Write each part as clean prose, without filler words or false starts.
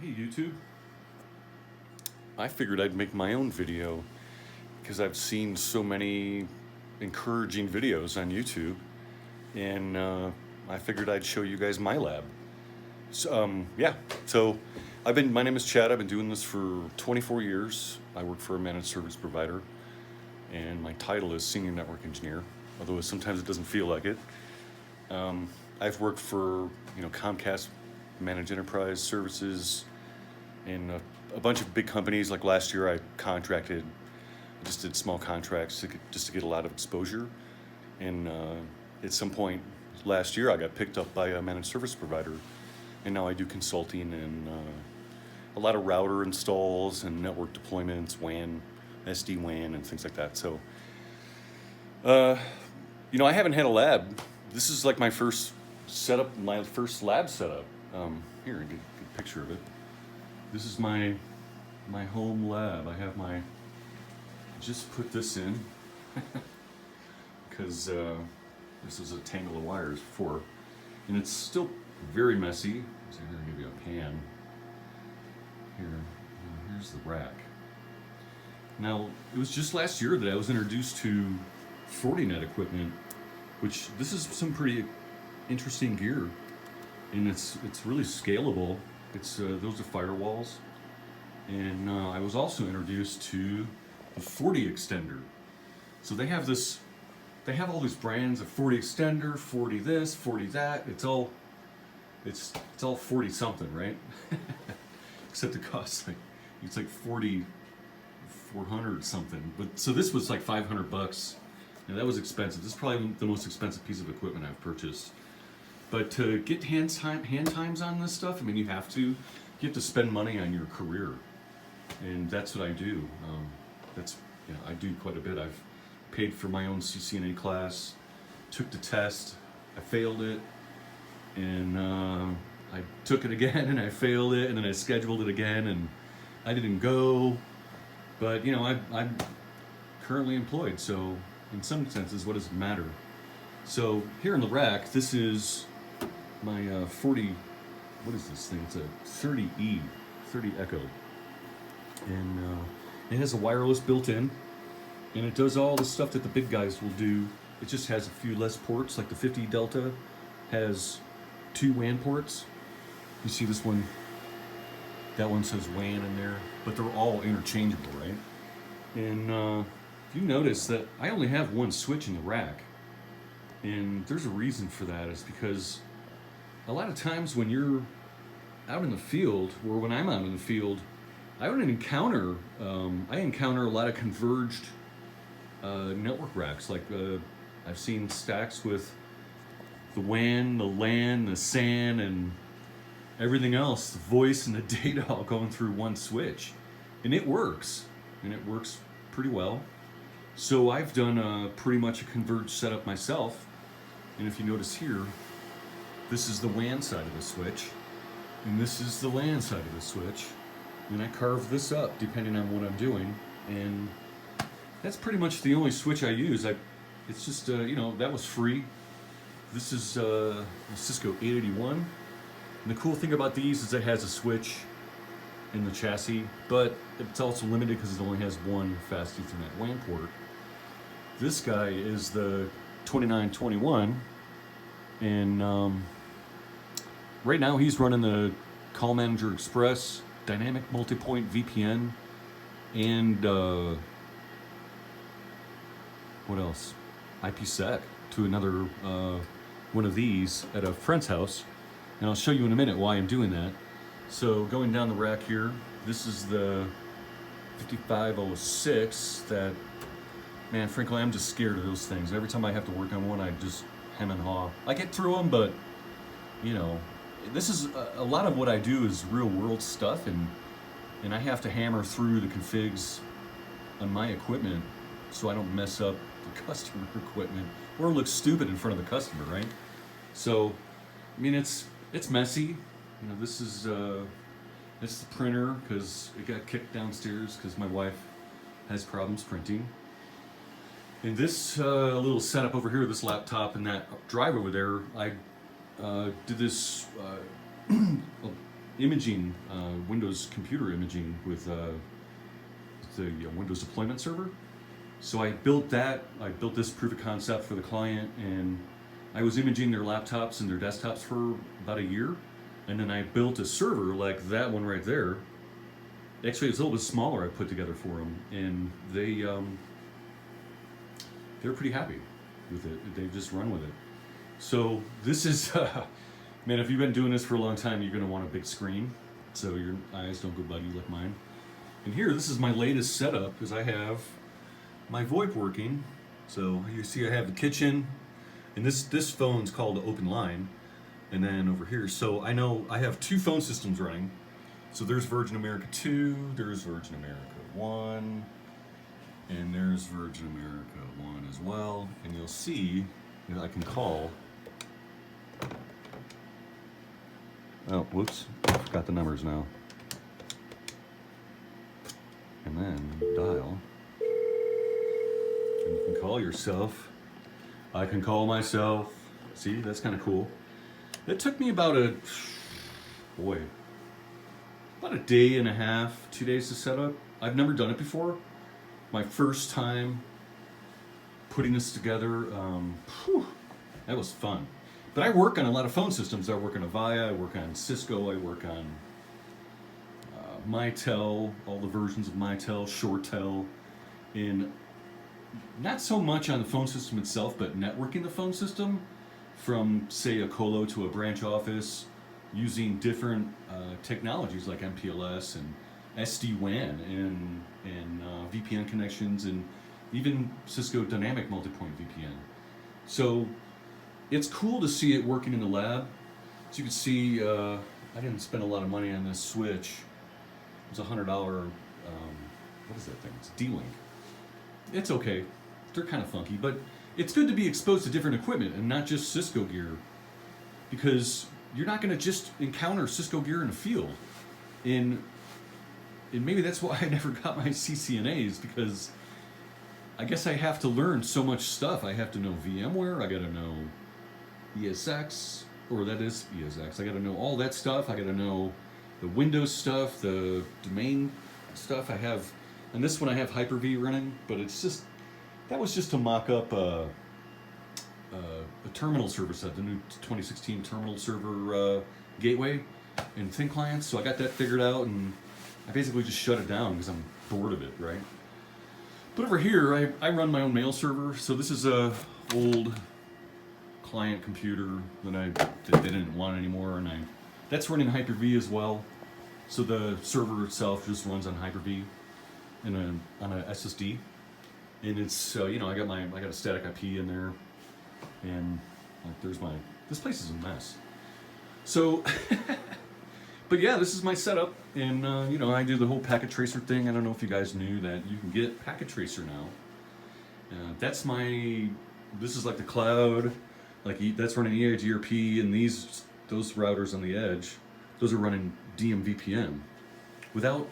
Hey YouTube, I figured I'd make my own video because I've seen so many encouraging videos on YouTube, and I figured I'd show you guys my lab. So, yeah, so my name is Chad. I've been doing this for 24 years. I work for a managed service provider, and my title is Senior Network Engineer, although sometimes it doesn't feel like it. I've worked for Comcast Managed Enterprise Services and a bunch of big companies. Like last year, I just did small contracts just to get a lot of exposure. And at some point last year, I got picked up by a managed service provider, and now I do consulting and a lot of router installs and network deployments, WAN, SD-WAN, and things like that. So, I haven't had a lab. This is like my first setup, my first lab setup. Here, a good picture of it. This is my home lab. I have just put this in because this is a tangle of wires before, and it's still very messy. So I'm gonna give you a pan. Here's the rack. Now, it was just last year that I was introduced to Fortinet equipment, which this is some pretty interesting gear, and it's really scalable. It's those are firewalls, and I was also introduced to the Fortiextender. So they have all these brands of Fortiextender, Forti this, Forti that. It's all 40 something, right? Except the cost it's like 400 something. But so this was like $500. And that was expensive. This is probably the most expensive piece of equipment I've purchased. But to get hand times on this stuff, I mean, you have to spend money on your career, and that's what I do. I do quite a bit. I've paid for my own Ccna class, took the test, I failed it, and I took it again and I failed it, and then I scheduled it again and I didn't go. But I'm currently employed, so in some senses, what does it matter? So here in the rack, this is my 40, what is this thing? It's a 30E, 30 Echo. And it has a wireless built in, and it does all the stuff that the big guys will do. It just has a few less ports, like the 50 Delta has 2 WAN ports. You see this one, that one says WAN in there, but they're all interchangeable, right? And you notice that I only have one switch in the rack, and there's a reason for that. It's because a lot of times when you're out in the field, or when I'm out in the field, I encounter a lot of converged network racks. Like I've seen stacks with the WAN, the LAN, the SAN, and everything else, the voice and the data all going through one switch, and it works pretty well. So I've done pretty much a converged setup myself, and if you notice here, this is the WAN side of the switch, and this is the LAN side of the switch, and I carve this up depending on what I'm doing, and that's pretty much the only switch I use. It's just that was free. This is a Cisco 881, and the cool thing about these is it has a switch in the chassis, but it's also limited because it only has one fast Ethernet WAN port. This guy is the 2921, and right now he's running the Call Manager Express, Dynamic Multipoint VPN, and what else? IPsec to another one of these at a friend's house, and I'll show you in a minute why I'm doing that. So going down the rack here, this is the 5506 that, man, frankly, I'm just scared of those things. Every time I have to work on one, I just hem and haw. I get through them, but, this is a lot of what I do is real world stuff, and I have to hammer through the configs on my equipment so I don't mess up the customer equipment or look stupid in front of the customer, right? So, I mean, it's messy. This is it's the printer because it got kicked downstairs because my wife has problems printing. And this little setup over here, this laptop and that drive over there, I did this imaging, Windows computer imaging with the Windows deployment server. So I built that. I built this proof of concept for the client, and I was imaging their laptops and their desktops for about a year. And then I built a server like that one right there. Actually, it's a little bit smaller. I put together for them, and they're pretty happy with it. They just run with it. So this is, man, if you've been doing this for a long time, you're gonna want a big screen, so your eyes don't go buggy like mine. And here, this is my latest setup, because I have my VoIP working. So you see I have the kitchen, and this phone's called Open Line. And then over here, so I know I have 2 phone systems running. So there's Virgin America 2, there's Virgin America 1, and there's Virgin America 1 as well. And you'll see that I can call. Oh, whoops, I forgot the numbers now. And then dial. And you can call yourself. I can call myself. See, that's kind of cool. It took me about a day and a half, 2 days to set up. I've never done it before. My first time putting this together, that was fun. But I work on a lot of phone systems. I work on Avaya, I work on Cisco, I work on Mitel, all the versions of Mitel, ShoreTel, and not so much on the phone system itself, but networking the phone system from, say, a colo to a branch office, using different technologies like MPLS and SD-WAN and VPN connections, and even Cisco Dynamic Multipoint VPN. So it's cool to see it working in the lab. As you can see, I didn't spend a lot of money on this switch. It was $100, what is that thing? It's D-Link. It's okay. They're kind of funky, but it's good to be exposed to different equipment and not just Cisco gear, because you're not going to just encounter Cisco gear in the field. And maybe that's why I never got my CCNAs, because I guess I have to learn so much stuff. I have to know VMware, I got to know ESX, or that is ESX. I got to know all that stuff. I got to know the Windows stuff, the domain stuff. I have, and this one I have Hyper-V running, but it's just, that was just to mock up a terminal server set, the new 2016 terminal server gateway and thin clients. So I got that figured out, and I basically just shut it down because I'm bored of it, right? But over here, I run my own mail server. So this is a old client computer that they didn't want anymore, and that's running Hyper-V as well. So the server itself just runs on Hyper-V on a SSD, and it's I got a static IP in there, and like this place is a mess. So, but yeah, this is my setup, and I do the whole packet tracer thing. I don't know if you guys knew that you can get packet tracer now. This is like the cloud, like that's running EIGRP, and those routers on the edge, those are running DMVPN without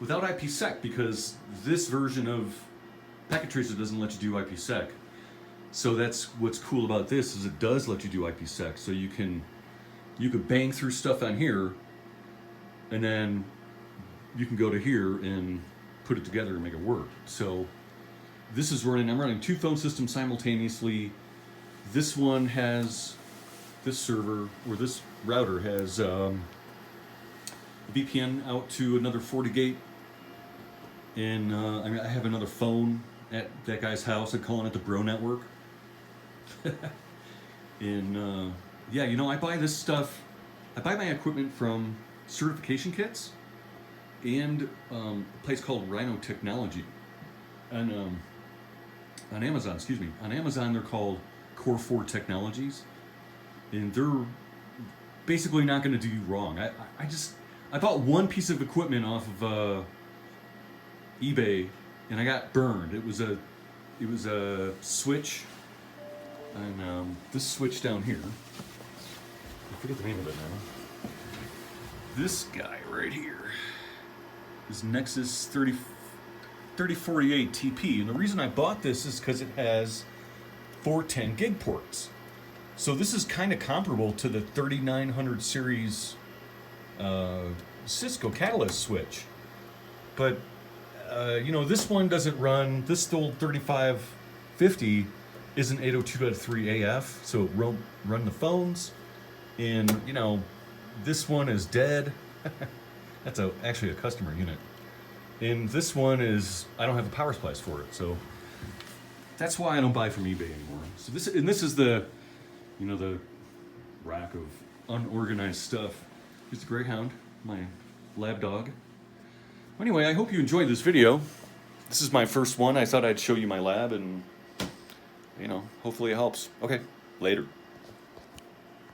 IPsec, because this version of packet tracer doesn't let you do IPsec. So that's what's cool about this, is it does let you do IPsec. So you could bang through stuff on here, and then you can go to here and put it together and make it work. So this is I'm running 2 phone systems simultaneously. This one has, this server, or this router has VPN out to another FortiGate, and I have another phone at that guy's house. I'm calling it the Bro Network. And I buy this stuff. I buy my equipment from certification kits and a place called Rhino Technology, and on Amazon. Excuse me. On Amazon, they're called Core 4 Technologies, and they're basically not going to do you wrong. I bought one piece of equipment off of eBay, and I got burned. It was a switch, and this switch down here, I forget the name of it now. This guy right here is Nexus 3048 TP, and the reason I bought this is because it has 410 gig ports. So this is kind of comparable to the 3900 series Cisco Catalyst switch. But, you know, this one doesn't run, this old 3550 isn't 802.3 AF, so it won't run the phones. And, you know, this one is dead. That's actually a customer unit. And this one is, I don't have a power splice for it, so that's why I don't buy from eBay anymore. So this is the, you know, the rack of unorganized stuff. Here's the Greyhound, my lab dog. Anyway, I hope you enjoyed this video. This is my first one. I thought I'd show you my lab and, you know, hopefully it helps. Okay, later.